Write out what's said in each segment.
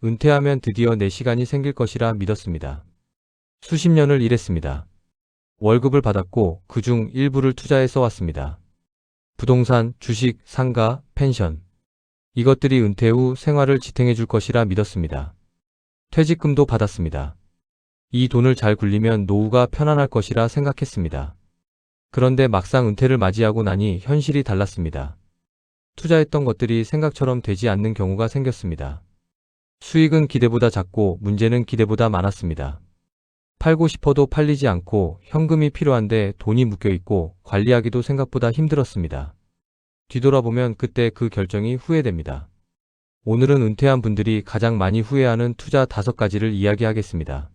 은퇴하면 드디어 내 시간이 생길 것이라 믿었습니다. 수십 년을 일했습니다. 월급을 받았고 그중 일부를 투자해 써왔습니다. 부동산, 주식, 상가, 펜션. 이것들이 은퇴 후 생활을 지탱해 줄 것이라 믿었습니다. 퇴직금도 받았습니다. 이 돈을 잘 굴리면 노후가 편안할 것이라 생각했습니다. 그런데 막상 은퇴를 맞이하고 나니 현실이 달랐습니다. 투자했던 것들이 생각처럼 되지 않는 경우가 생겼습니다. 수익은 기대보다 작고 문제는 기대보다 많았습니다. 팔고 싶어도 팔리지 않고 현금이 필요한데 돈이 묶여있고 관리하기도 생각보다 힘들었습니다. 뒤돌아보면 그때 그 결정이 후회됩니다. 오늘은 은퇴한 분들이 가장 많이 후회하는 투자 5가지를 이야기하겠습니다.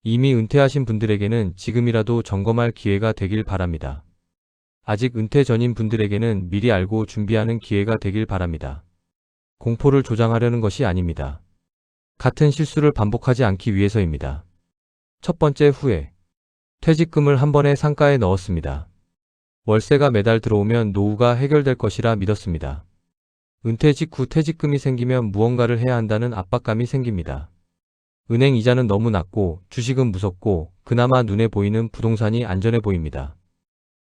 이미 은퇴하신 분들에게는 지금이라도 점검할 기회가 되길 바랍니다. 아직 은퇴 전인 분들에게는 미리 알고 준비하는 기회가 되길 바랍니다. 공포를 조장하려는 것이 아닙니다. 같은 실수를 반복하지 않기 위해서입니다. 첫 번째 후회. 퇴직금을 한 번에 상가에 넣었습니다. 월세가 매달 들어오면 노후가 해결될 것이라 믿었습니다. 은퇴 직후 퇴직금이 생기면 무언가를 해야 한다는 압박감이 생깁니다. 은행 이자는 너무 낮고 주식은 무섭고 그나마 눈에 보이는 부동산이 안전해 보입니다.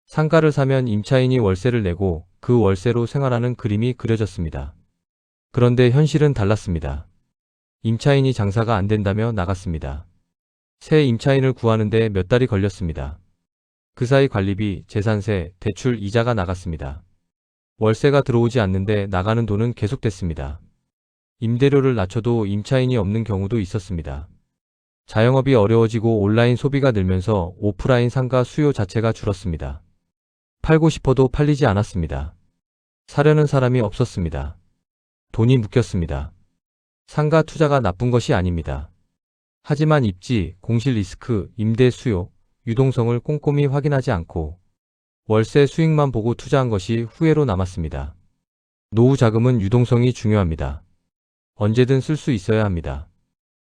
상가를 사면 임차인이 월세를 내고 그 월세로 생활하는 그림이 그려졌습니다. 그런데 현실은 달랐습니다. 임차인이 장사가 안 된다며 나갔습니다. 새 임차인을 구하는데 몇 달이 걸렸습니다. 그 사이 관리비, 재산세, 대출, 이자가 나갔습니다. 월세가 들어오지 않는데 나가는 돈은 계속됐습니다. 임대료를 낮춰도 임차인이 없는 경우도 있었습니다. 자영업이 어려워지고 온라인 소비가 늘면서 오프라인 상가 수요 자체가 줄었습니다. 팔고 싶어도 팔리지 않았습니다. 사려는 사람이 없었습니다. 돈이 묶였습니다. 상가 투자가 나쁜 것이 아닙니다. 하지만 입지, 공실 리스크, 임대 수요, 유동성을 꼼꼼히 확인하지 않고 월세 수익만 보고 투자한 것이 후회로 남았습니다. 노후 자금은 유동성이 중요합니다. 언제든 쓸 수 있어야 합니다.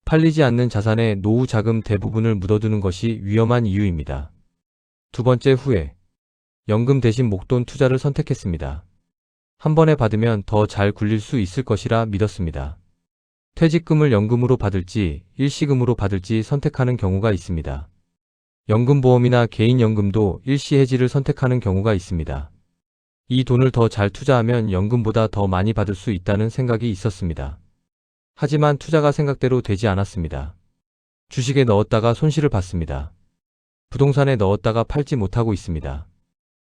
팔리지 않는 자산에 노후 자금 대부분을 묻어두는 것이 위험한 이유입니다. 두 번째 후회. 연금 대신 목돈 투자를 선택했습니다. 한 번에 받으면 더 잘 굴릴 수 있을 것이라 믿었습니다. 퇴직금을 연금으로 받을지 일시금으로 받을지 선택하는 경우가 있습니다. 연금보험이나 개인연금도 일시 해지를 선택하는 경우가 있습니다. 이 돈을 더 잘 투자하면 연금보다 더 많이 받을 수 있다는 생각이 있었습니다. 하지만 투자가 생각대로 되지 않았습니다. 주식에 넣었다가 손실을 봤습니다. 부동산에 넣었다가 팔지 못하고 있습니다.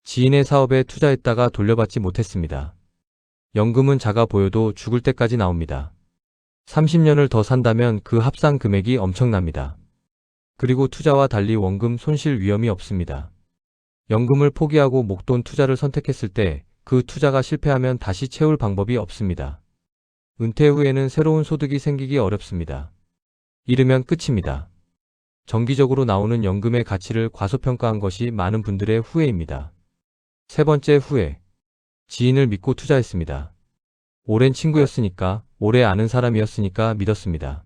지인의 사업에 투자했다가 돌려받지 못했습니다. 연금은 작아 보여도 죽을 때까지 나옵니다. 30년을 더 산다면 그 합산 금액이 엄청납니다. 그리고 투자와 달리 원금 손실 위험이 없습니다. 연금을 포기하고 목돈 투자를 선택했을 때 그 투자가 실패하면 다시 채울 방법이 없습니다. 은퇴 후에는 새로운 소득이 생기기 어렵습니다. 잃으면 끝입니다. 정기적으로 나오는 연금의 가치를 과소평가한 것이 많은 분들의 후회입니다. 세 번째 후회. 지인을 믿고 투자했습니다. 오랜 친구였으니까, 오래 아는 사람이었으니까 믿었습니다.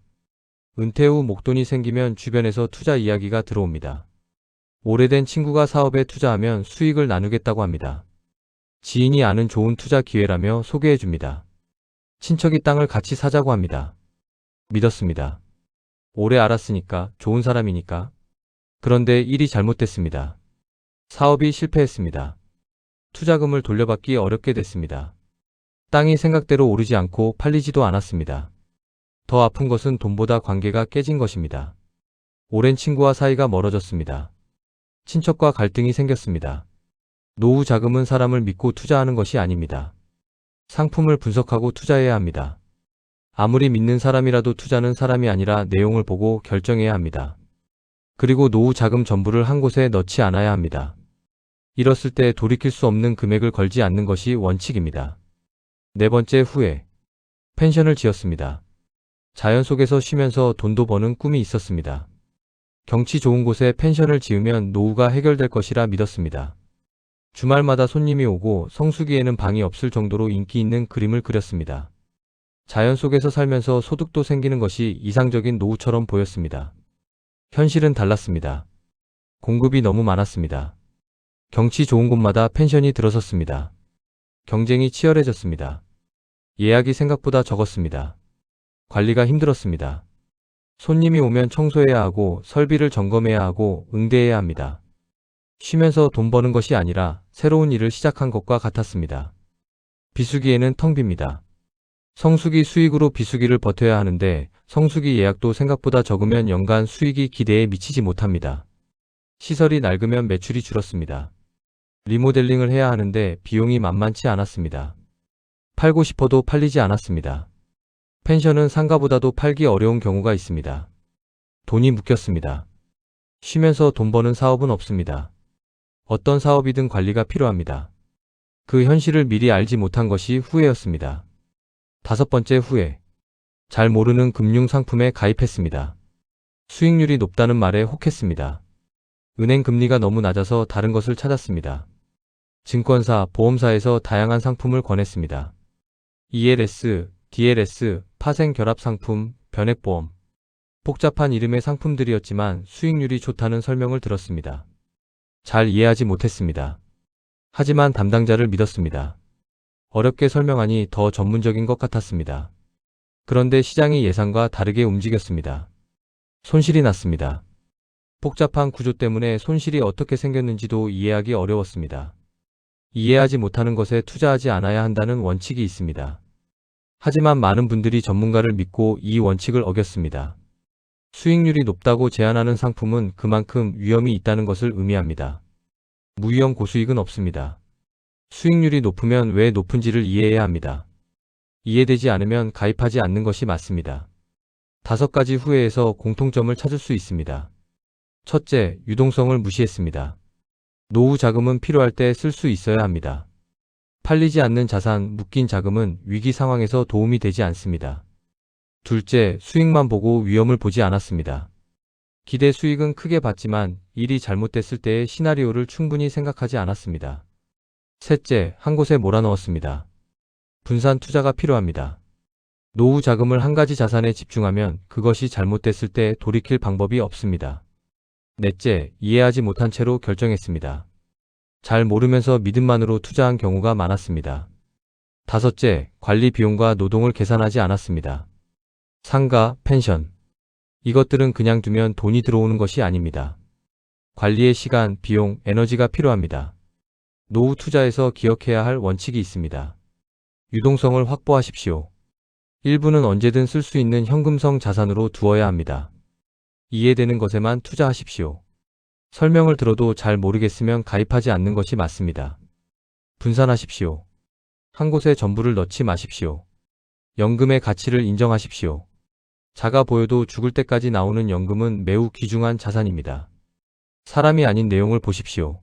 은퇴 후 목돈이 생기면 주변에서 투자 이야기가 들어옵니다. 오래된 친구가 사업에 투자하면 수익을 나누겠다고 합니다. 지인이 아는 좋은 투자 기회라며 소개해줍니다. 친척이 땅을 같이 사자고 합니다. 믿었습니다. 오래 알았으니까, 좋은 사람이니까. 그런데 일이 잘못됐습니다. 사업이 실패했습니다. 투자금을 돌려받기 어렵게 됐습니다. 땅이 생각대로 오르지 않고 팔리지도 않았습니다. 더 아픈 것은 돈보다 관계가 깨진 것입니다. 오랜 친구와 사이가 멀어졌습니다. 친척과 갈등이 생겼습니다. 노후 자금은 사람을 믿고 투자하는 것이 아닙니다. 상품을 분석하고 투자해야 합니다. 아무리 믿는 사람이라도 투자는 사람이 아니라 내용을 보고 결정해야 합니다. 그리고 노후 자금 전부를 한 곳에 넣지 않아야 합니다. 잃었을 때 돌이킬 수 없는 금액을 걸지 않는 것이 원칙입니다. 네 번째 후회. 펜션을 지었습니다. 자연 속에서 쉬면서 돈도 버는 꿈이 있었습니다. 경치 좋은 곳에 펜션을 지으면 노후가 해결될 것이라 믿었습니다. 주말마다 손님이 오고 성수기에는 방이 없을 정도로 인기 있는 그림을 그렸습니다. 자연 속에서 살면서 소득도 생기는 것이 이상적인 노후처럼 보였습니다. 현실은 달랐습니다. 공급이 너무 많았습니다. 경치 좋은 곳마다 펜션이 들어섰습니다. 경쟁이 치열해졌습니다. 예약이 생각보다 적었습니다. 관리가 힘들었습니다. 손님이 오면 청소해야 하고 설비를 점검해야 하고 응대해야 합니다. 쉬면서 돈 버는 것이 아니라 새로운 일을 시작한 것과 같았습니다. 비수기에는 텅 빕니다. 성수기 수익으로 비수기를 버텨야 하는데 성수기 예약도 생각보다 적으면 연간 수익이 기대에 미치지 못합니다. 시설이 낡으면 매출이 줄었습니다. 리모델링을 해야 하는데 비용이 만만치 않았습니다. 팔고 싶어도 팔리지 않았습니다. 펜션은 상가보다도 팔기 어려운 경우가 있습니다. 돈이 묶였습니다. 쉬면서 돈 버는 사업은 없습니다. 어떤 사업이든 관리가 필요합니다. 그 현실을 미리 알지 못한 것이 후회였습니다. 5번째 후회. 잘 모르는 금융상품에 가입했습니다. 수익률이 높다는 말에 혹했습니다. 은행 금리가 너무 낮아서 다른 것을 찾았습니다. 증권사, 보험사에서 다양한 상품을 권했습니다. ELS, DLS, 파생 결합 상품, 변액보험. 복잡한 이름의 상품들이었지만 수익률이 좋다는 설명을 들었습니다. 잘 이해하지 못했습니다. 하지만 담당자를 믿었습니다. 어렵게 설명하니 더 전문적인 것 같았습니다. 그런데 시장이 예상과 다르게 움직였습니다. 손실이 났습니다. 복잡한 구조 때문에 손실이 어떻게 생겼는지도 이해하기 어려웠습니다. 이해하지 못하는 것에 투자하지 않아야 한다는 원칙이 있습니다. 하지만 많은 분들이 전문가를 믿고 이 원칙을 어겼습니다. 수익률이 높다고 제안하는 상품은 그만큼 위험이 있다는 것을 의미합니다. 무위험 고수익은 없습니다. 수익률이 높으면 왜 높은지를 이해해야 합니다. 이해되지 않으면 가입하지 않는 것이 맞습니다. 5가지 후회에서 공통점을 찾을 수 있습니다. 첫째, 유동성을 무시했습니다. 노후 자금은 필요할 때 쓸 수 있어야 합니다. 팔리지 않는 자산, 묶인 자금은 위기 상황에서 도움이 되지 않습니다. 둘째, 수익만 보고 위험을 보지 않았습니다. 기대 수익은 크게 봤지만 일이 잘못됐을 때의 시나리오를 충분히 생각하지 않았습니다. 셋째, 한 곳에 몰아넣었습니다. 분산 투자가 필요합니다. 노후 자금을 한 가지 자산에 집중하면 그것이 잘못됐을 때 돌이킬 방법이 없습니다. 넷째, 이해하지 못한 채로 결정했습니다. 잘 모르면서 믿음만으로 투자한 경우가 많았습니다. 다섯째, 관리 비용과 노동을 계산하지 않았습니다. 상가, 펜션. 이것들은 그냥 두면 돈이 들어오는 것이 아닙니다. 관리의 시간, 비용, 에너지가 필요합니다. 노후 투자에서 기억해야 할 원칙이 있습니다. 유동성을 확보하십시오. 일부는 언제든 쓸 수 있는 현금성 자산으로 두어야 합니다. 이해되는 것에만 투자하십시오. 설명을 들어도 잘 모르겠으면 가입하지 않는 것이 맞습니다. 분산하십시오. 한 곳에 전부를 넣지 마십시오. 연금의 가치를 인정하십시오. 작아 보여도 죽을 때까지 나오는 연금은 매우 귀중한 자산입니다. 사람이 아닌 내용을 보십시오.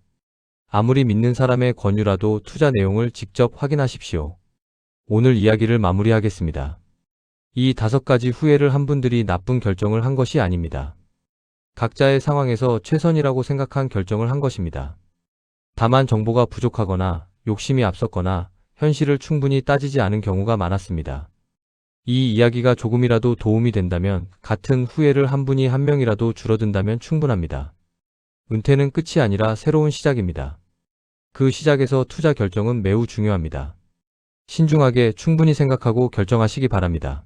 아무리 믿는 사람의 권유라도 투자 내용을 직접 확인하십시오. 오늘 이야기를 마무리하겠습니다. 이 5가지 후회를 한 분들이 나쁜 결정을 한 것이 아닙니다. 각자의 상황에서 최선이라고 생각한 결정을 한 것입니다. 다만 정보가 부족하거나 욕심이 앞섰거나 현실을 충분히 따지지 않은 경우가 많았습니다. 이 이야기가 조금이라도 도움이 된다면, 같은 후회를 한 분이 한 명이라도 줄어든다면 충분합니다. 은퇴는 끝이 아니라 새로운 시작입니다. 그 시작에서 투자 결정은 매우 중요합니다. 신중하게 충분히 생각하고 결정하시기 바랍니다.